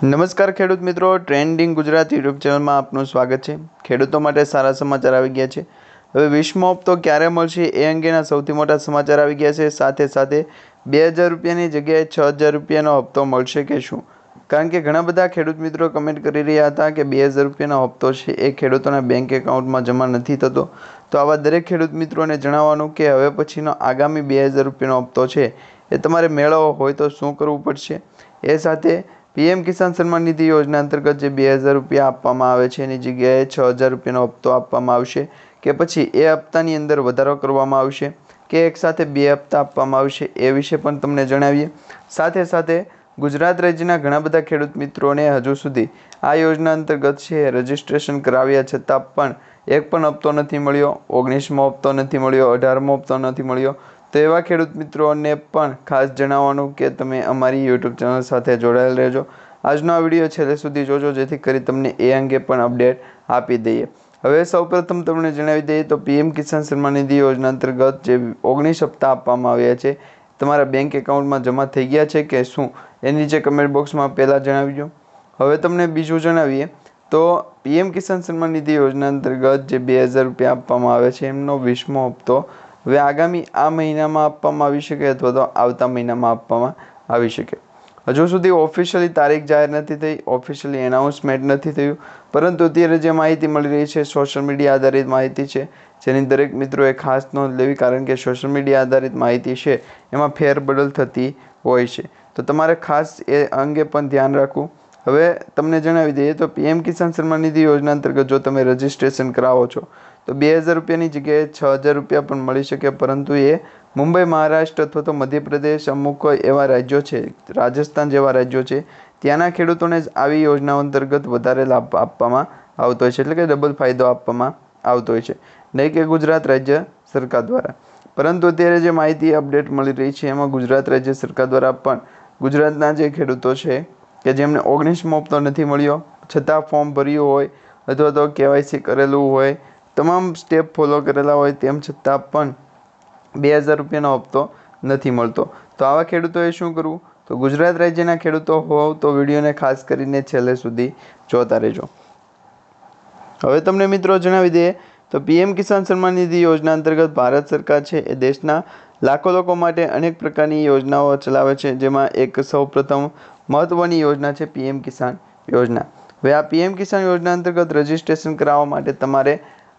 નમસ્કાર ખેડૂત મિત્રો, ટ્રેન્ડિંગ ગુજરાત યુટ્યુબ ચેનલમાં આપનું સ્વાગત છે। ખેડૂતો માટે સારા સમાચાર આવી ગયા છે। હવે 20મો હપ્તો ક્યારે મળશે એ અંગેના સૌથી મોટા સમાચાર આવી ગયા છે। સાથે સાથે 2000 રૂપિયાની જગ્યાએ 6000 રૂપિયાનો હપ્તો મળશે કે શું? કારણ કે ઘણા બધા ખેડૂત મિત્રો કમેન્ટ કરી રહ્યા હતા કે 2000 રૂપિયાનો હપ્તો છે એ ખેડૂતોના બેંક એકાઉન્ટમાં જમા નથી થતો। તો આવા દરેક ખેડૂત મિત્રોને જણાવવાનું કે હવે પછીનો આગામી 2000 રૂપિયાનો હપ્તો છે એ તમારે મેળવવો હોય તો શું કરવું પડશે। એ સાથે પીએમ કિસાન સન્માન નિધિ યોજના અંતર્ગત જે 2000 રૂપિયા આપવામાં આવે છે એની જગ્યાએ 6000 રૂપિયાનો હપ્તો આપવામાં આવશે કે પછી એ હપ્તાની અંદર વધારો કરવામાં આવશે કે એકસાથે 2 હપ્તા આપવામાં આવશે એ વિશે પણ તમને જણાવીએ। સાથે સાથે ગુજરાત રાજ્યના ઘણા બધા ખેડૂત મિત્રોને હજુ સુધી આ યોજના અંતર્ગત છે રજીસ્ટ્રેશન કરાવ્યા છતાં પણ એક પણ હપ્તો નથી મળ્યો, 19મો હપ્તો નથી મળ્યો, 18મો હપ્તો નથી મળ્યો। તો એવા ખેડૂત મિત્રોને પણ ખાસ જણાવવાનું કે તમે અમારી યુટ્યુબ ચેનલ સાથે જોડાયેલ રહેજો। આજનો આ વિડીયો છેલ્લે સુધી જોજો જેથી કરી તમને એ અંગે પણ અપડેટ આપી દઈએ। હવે સૌપ્રથમ તમને જણાવી દઈએ તો પીએમ કિસાન સન્માન નિધિ યોજના અંતર્ગત જે 19 હપ્તા આપવામાં આવ્યા છે તમારા બેંક એકાઉન્ટમાં જમા થઈ ગયા છે કે શું એ નીચે કમેન્ટ બોક્સમાં પહેલાં જણાવજો। હવે તમને બીજું જણાવીએ તો પીએમ કિસાન સન્માન નિધિ યોજના અંતર્ગત જે 2000 રૂપિયા આપવામાં આવે છે એમનો 20મો હપ્તો હવે આગામી આ મહિનામાં આપવામાં આવી શકે અથવા તો આવતા મહિનામાં આપવામાં આવી શકે। હજુ સુધી ઓફિશિયલી તારીખ જાહેર નથી થઈ, ઓફિશિયલી એનાઉન્સમેન્ટ નથી થયું, પરંતુ અત્યારે જે માહિતી મળી રહી છે સોશિયલ મીડિયા આધારિત માહિતી છે જેની દરેક મિત્રોએ ખાસ નોંધ લેવી કારણ કે સોશિયલ મીડિયા આધારિત માહિતી છે એમાં ફેરબદલ થતી હોય છે તો તમારે ખાસ એ અંગે પણ ધ્યાન રાખવું। હવે તમને જણાવી દઈએ તો પીએમ કિસાન સન્માન નિધિ યોજના અંતર્ગત જો તમે રજીસ્ટ્રેશન કરાવો છો તો 2000 રૂપિયાની જગ્યાએ 6000 રૂપિયા પણ મળી શકે, પરંતુ એ મુંબઈ, મહારાષ્ટ્ર અથવા તો મધ્યપ્રદેશ અમુક એવા રાજ્યો છે, રાજસ્થાન જેવા રાજ્યો છે ત્યાંના ખેડૂતોને જ આવી યોજનાઓ અંતર્ગત વધારે લાભ આપવામાં આવતો હોય છે, એટલે કે ડબલ ફાયદો આપવામાં આવતો હોય છે, નહીં કે ગુજરાત રાજ્ય સરકાર દ્વારા। પરંતુ અત્યારે જે માહિતી અપડેટ મળી રહી છે એમાં ગુજરાત રાજ્ય સરકાર દ્વારા પણ ગુજરાતના જે ખેડૂતો છે કે જેમને 19મો હપ્તો નથી મળ્યો છતાં ફોર્મ ભર્યું હોય અથવા તો કેવાયસી કરેલું હોય, તમામ સ્ટેપ ફોલો કરેલા હોય તેમ છતાં પણ 2000 રૂપિયાનો હપ્તો નથી મળતો। તો આવા ખેડૂતોએ શું કરવું? તો ગુજરાત રાજ્યના ખેડૂતો હોવ તો વિડીયોને ખાસ કરીને છેલ્લે સુધી જોતા રહેજો। હવે તમને મિત્રો જણાવી દઈએ તો પીએમ કિસાન સન્માન નિધિ યોજના અંતર્ગત ભારત સરકાર છે એ દેશના લાખો લોકો માટે અનેક પ્રકારની યોજનાઓ ચલાવે છે જેમાં એક સૌપ્રથમ મહત્વની યોજના છે પીએમ કિસાન યોજના। હવે આ પીએમ કિસાન યોજના અંતર્ગત રજીસ્ટ્રેશન કરાવવા માટે તમારે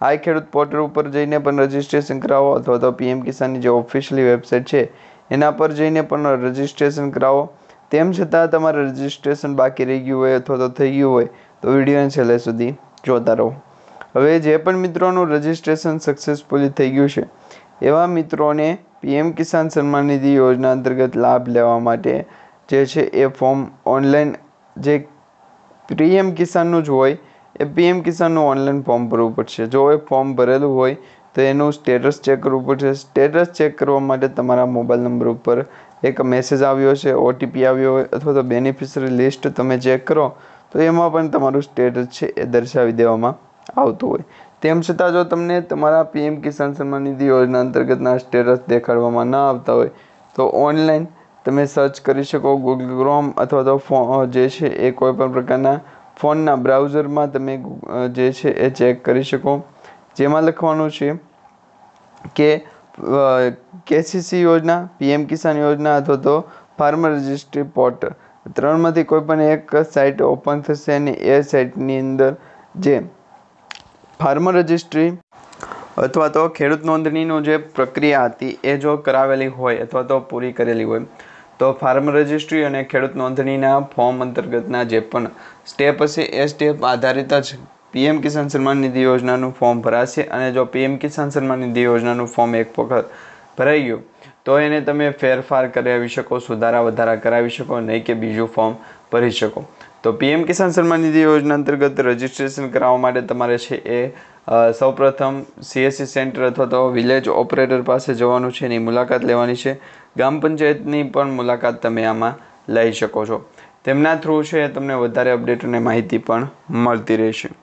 આ ખેડૂત પોર્ટલ ઉપર જઈને પણ રજીસ્ટ્રેશન કરાવો અથવા તો પીએમ કિસાનની જે ઓફિશિયલી વેબસાઇટ છે એના પર જઈને પણ રજીસ્ટ્રેશન કરાવો। તેમ છતાં તમારે રજીસ્ટ્રેશન બાકી રહી ગયું હોય અથવા તો થઈ ગયું હોય તો વિડીયોને છેલ્લે સુધી જોતા રહો। હવે જે પણ મિત્રોનું રજીસ્ટ્રેશન સક્સેસફુલી થઈ ગયું છે એવા મિત્રોને પીએમ કિસાન સન્માન નિધિ યોજના અંતર્ગત લાભ લેવા માટે જે છે એ ફોર્મ ઓનલાઈન જે પીએમ કિસાનનું જ હોય એ પીએમ કિસાનનું ઓનલાઈન ફોર્મ ભરવું પડશે। જો એ ફોર્મ ભરેલું હોય તો એનું સ્ટેટસ ચેક કરવું પડશે। સ્ટેટસ ચેક કરવા માટે તમારા મોબાઈલ નંબર ઉપર એક મેસેજ આવ્યો છે, ઓટીપી આવ્યો હોય અથવા તો બેનિફિશરી લિસ્ટ તમે ચેક કરો તો એમાં પણ તમારું સ્ટેટસ છે એ દર્શાવી દેવામાં આવતું હોય। તેમ છતાં જો તમને તમારા પીએમ કિસાન સન્માન નિધિ યોજના અંતર્ગતના સ્ટેટસ દેખાડવામાં ન આવતા હોય તો ઓનલાઈન તમે સર્ચ કરી શકો ગૂગલ ક્રોમ અથવા તો જે છે એ કોઈપણ પ્રકારના ફોનના બ્રાઉઝરમાં તમે જે છે એ ચેક કરી શકો, જેમાં લખવાનું છે કે કેસીસી યોજના, પીએમ કિસાન યોજના અથવા તો ફાર્મર રજિસ્ટ્રી પોર્ટલ, ત્રણમાંથી કોઈ પણ એક સાઇટ ઓપન થશે અને એ સાઇટની અંદર જે ફાર્મર રજિસ્ટ્રી અથવા તો ખેડૂત નોંધણીનું જે પ્રક્રિયા હતી એ જો કરાવેલી હોય અથવા તો પૂરી કરેલી હોય તો ફાર્મર રજિસ્ટ્રી અને ખેડૂત નોંધણીના ફોર્મ અંતર્ગતના જે પણ સ્ટેપ હશે એ સ્ટેપ આધારિત જ પીએમ કિસાન સન્માન નિધિ યોજનાનું ફોર્મ ભરાશે અને જો પીએમ કિસાન સન્માન નિધિ યોજનાનું ફોર્મ એક વખત ભરાઈ ગયું તો એને તમે ફેરફાર કરાવી શકો, સુધારા વધારા કરાવી શકો, નહીં કે બીજું ફોર્મ ભરી શકો। તો પીએમ કિસાન સન્માન નિધિ યોજના અંતર્ગત રજીસ્ટ્રેશન કરાવવા માટે તમારે છે એ સૌપ્રથમ સીએસસી સેન્ટર અથવા તો વિલેજ ઓપરેટર પાસે જવાનું છે, એની મુલાકાત લેવાની છે। ગ્રામ પંચાયતની પણ મુલાકાત તમે આમાં લઈ શકો છો। તેમના થ્રુ છે તમને વધારે અપડેટ અને માહિતી પણ મળતી રહેશે।